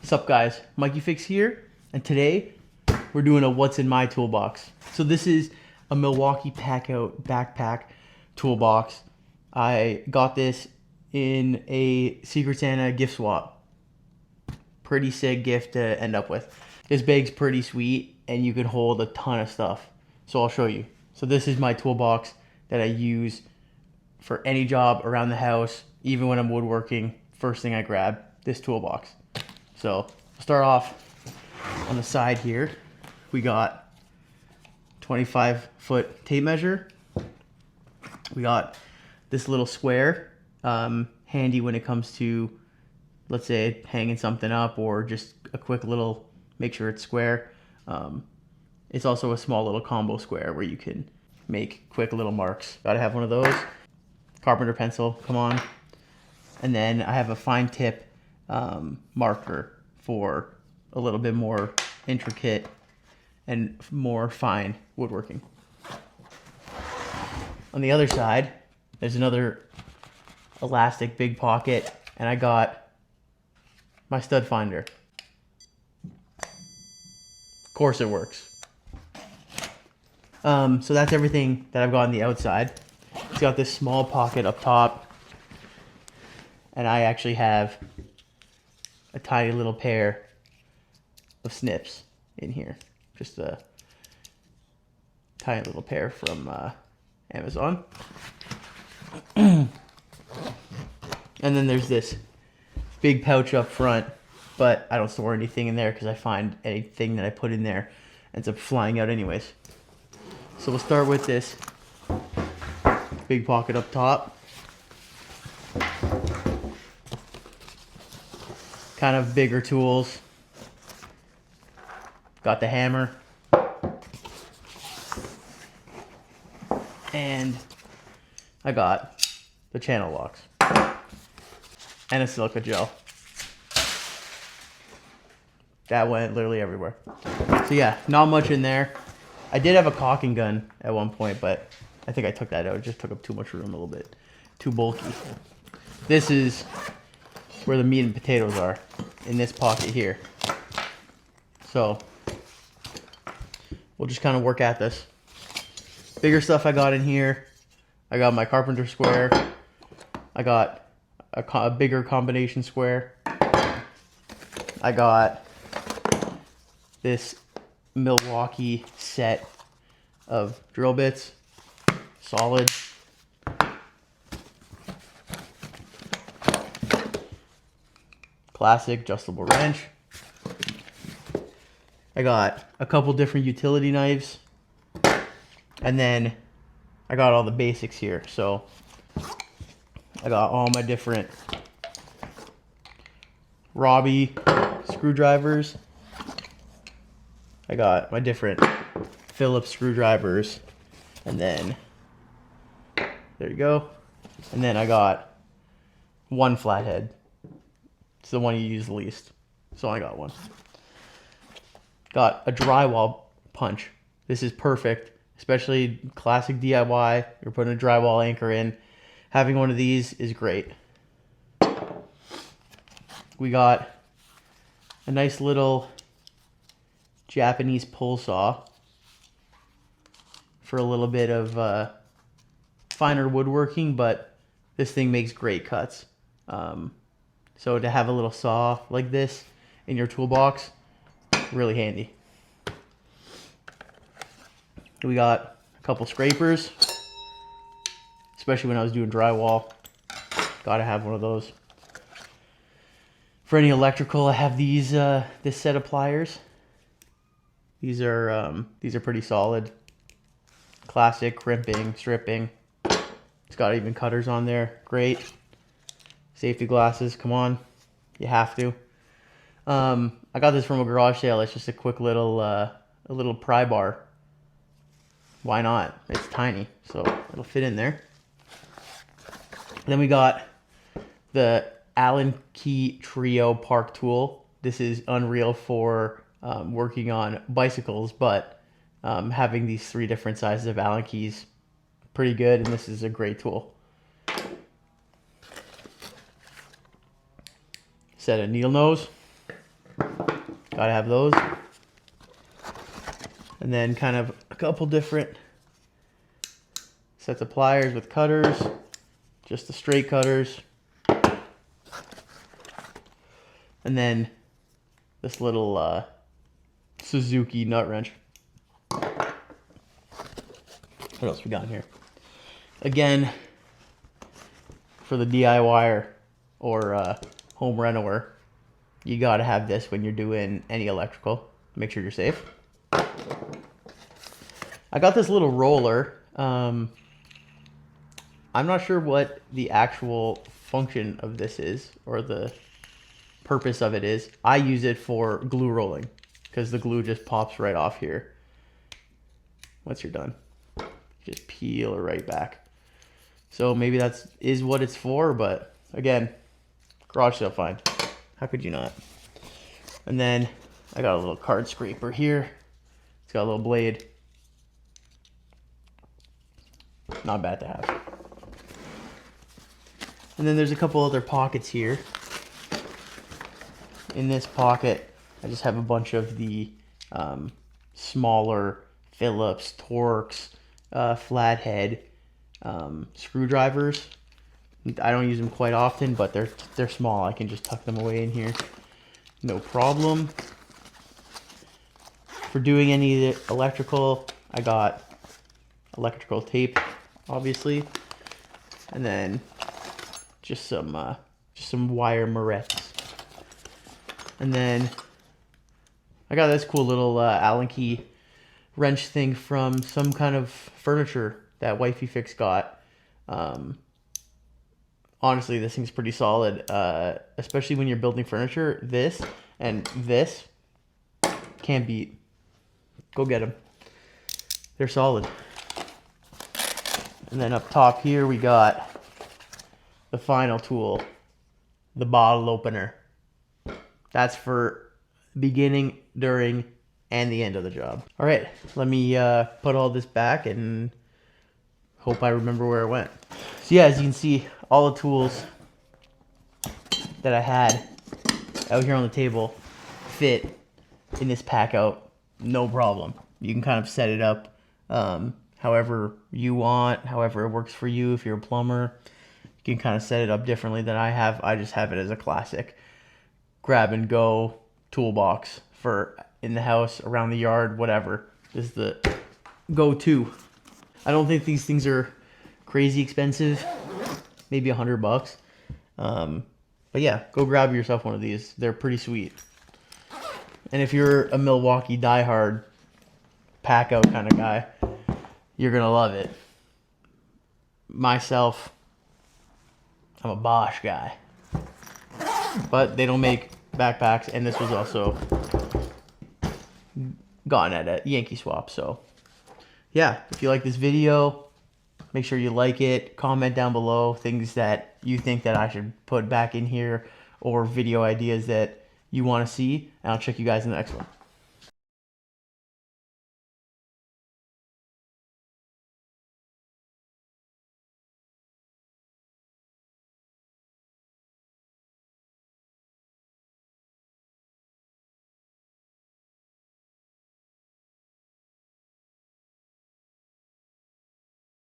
Sup guys, Mikeyfix here, and today we're doing a what's in my toolbox. So this is a Milwaukee PACKOUT backpack toolbox. I got this in a Secret Santa gift swap. Pretty sick gift to end up with. This bag's pretty sweet and you can hold a ton of stuff. So I'll show you. So this is my toolbox that I use for any job around the house, even when I'm woodworking. First thing I grab, this toolbox. So we'll start off on the side here. We got 25-foot tape measure. We got this little square, handy when it comes to, let's say, hanging something up or just a quick little, make sure it's square. It's also a small little combo square where you can make quick little marks. Gotta have one of those. Carpenter pencil, come on. And then I have a fine tip marker for a little bit more intricate and more fine woodworking. On the other side, there's another elastic big pocket, and I got my stud finder. Of course it works. So that's everything that I've got on the outside. It's got this small pocket up top, and I actually have a tiny little pair of snips in here. Just a tiny little pair from Amazon. And then there's this big pouch up front, but I don't store anything in there because I find anything that I put in there ends up flying out anyways. So we'll start with this big pocket up top. Kind of bigger tools. Got the hammer. And I got the channel locks. And a silica gel. That went literally everywhere. So yeah, not much in there. I did have a caulking gun at one point, but I think I took that out. It just took up too much room, a little bit too bulky. This is where the meat and potatoes are, in this pocket here. So we'll just kind of work at this. Bigger stuff I got in here. I got my carpenter square. I got a bigger combination square. I got this Milwaukee set of drill bits, solid. Classic adjustable wrench. I got a couple different utility knives. And then I got all the basics here. So I got all my different Robbie screwdrivers. I got my different Phillips screwdrivers. And then, there you go. And then I got one flathead. It's the one you use the least. So I got one. Got a drywall punch. This is perfect, especially classic DIY. You're putting a drywall anchor in. Having one of these is great. We got a nice little Japanese pull saw for a little bit of finer woodworking, but this thing makes great cuts. So to have a little saw like this in your toolbox, really handy. We got a couple scrapers, especially when I was doing drywall. Gotta have one of those. For any electrical, I have these this set of pliers. These are pretty solid. Classic crimping, stripping. It's got even cutters on there. Great. Safety glasses, come on. You have to. I got this from a garage sale. It's just a quick little a little pry bar. Why not? It's tiny, so it'll fit in there. Then we got the Allen Key Trio Park Tool. This is unreal for working on bicycles, but having these 3 different sizes of Allen keys, pretty good, and this is a great tool. Set of needle nose. Gotta have those. And then kind of a couple different sets of pliers with cutters, just the straight cutters. And then this little Suzuki nut wrench. What else we got in here? Again, for the DIYer or home renower, you gotta have this when you're doing any electrical. Make sure you're safe. I got this little roller. I'm not sure what the actual function of this is or the purpose of it is. I use it for glue rolling because the glue just pops right off here. Once you're done, just peel it right back. So maybe that's what it's for, but again, garage sale find. How could you not? And then I got a little card scraper here. It's got a little blade. Not bad to have. And then there's a couple other pockets here. In this pocket, I just have a bunch of the smaller Phillips, Torx, flathead screwdrivers. I don't use them quite often, but they're small. I can just tuck them away in here. No problem. For doing any of the electrical, I got electrical tape, obviously, and then just some wire morettes. And then I got this cool little Allen key wrench thing from some kind of furniture that Mikeyfix got. Honestly, this thing's pretty solid, especially when you're building furniture. This and this can't beat. Go get them. They're solid. And then up top here we got the final tool, the bottle opener. That's for beginning, during, and the end of the job. All right, let me put all this back and hope I remember where it went. So yeah, as you can see, all the tools that I had out here on the table fit in this pack out, no problem. You can kind of set it up however you want, however it works for you. If you're a plumber, you can kind of set it up differently than I have. I just have it as a classic grab and go toolbox for in the house, around the yard, whatever is the go-to. I don't think these things are crazy expensive, maybe $100. But yeah, go grab yourself one of these. They're pretty sweet. And if you're a Milwaukee diehard pack out kind of guy, you're gonna love it. Myself, I'm a Bosch guy, but they don't make backpacks, and this was also gotten at a Yankee swap. So yeah, if you like this video, make sure you like it, comment down below things that you think that I should put back in here or video ideas that you want to see, and I'll check you guys in the next one.